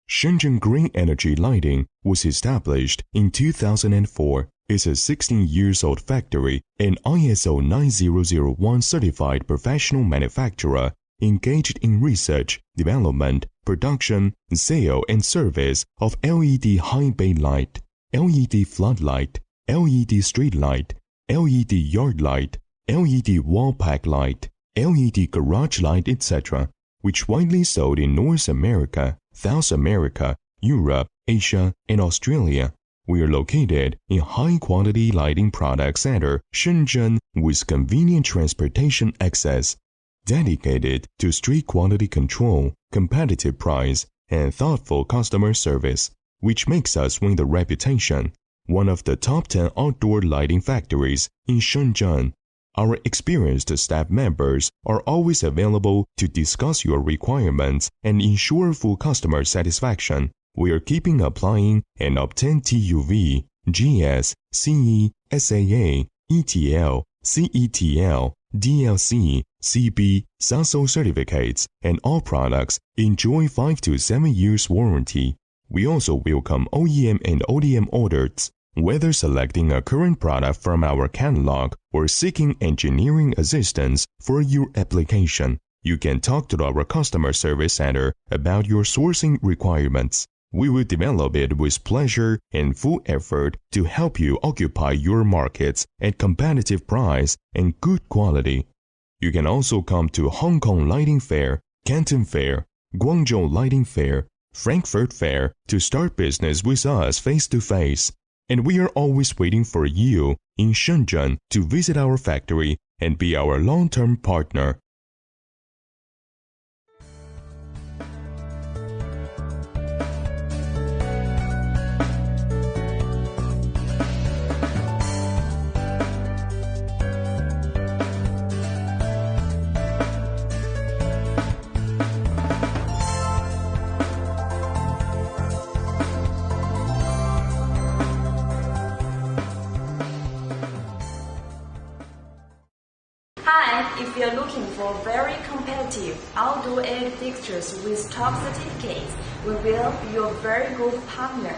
Shenzhen Green Energy Lighting was established in 2004. It's a 16-years-old factory and ISO 9001 certified professional manufacturer engaged in research, development, production, sale, and service of LED high-bay light, LED floodlight, LED street light, LED yard light, LED wall pack light, LED garage light, etc., which widely sold in North America, South America, Europe, Asia, and Australia. We are located in high-quality lighting product center, Shenzhen, with convenient transportation access, dedicated to strict quality control, competitive price, and thoughtful customer service, which makes us win the reputation, one of the top 10 outdoor lighting factories in Shenzhen. Our experienced staff members are always available to discuss your requirements and ensure full customer satisfaction. We are keeping applying and obtain TUV, GS, CE, SAA, ETL, CETL, DLC, CB, SASO certificates, and all products enjoy 5 to 7 years warranty. We also welcome OEM and ODM orders. Whether selecting a current product from our catalog or seeking engineering assistance for your application, you can talk to our customer service center about your sourcing requirements. We will develop it with pleasure and full effort to help you occupy your markets at competitive price and good quality. You can also come to Hong Kong Lighting Fair, Canton Fair, Guangzhou Lighting Fair, Frankfurt Fair to start business with us face-to-face. And we are always waiting for you in Shenzhen to visit our factory and be our long-term partner. Hi, if you're looking for very competitive outdoor LED fixtures with top certificates, we will be your very good partner.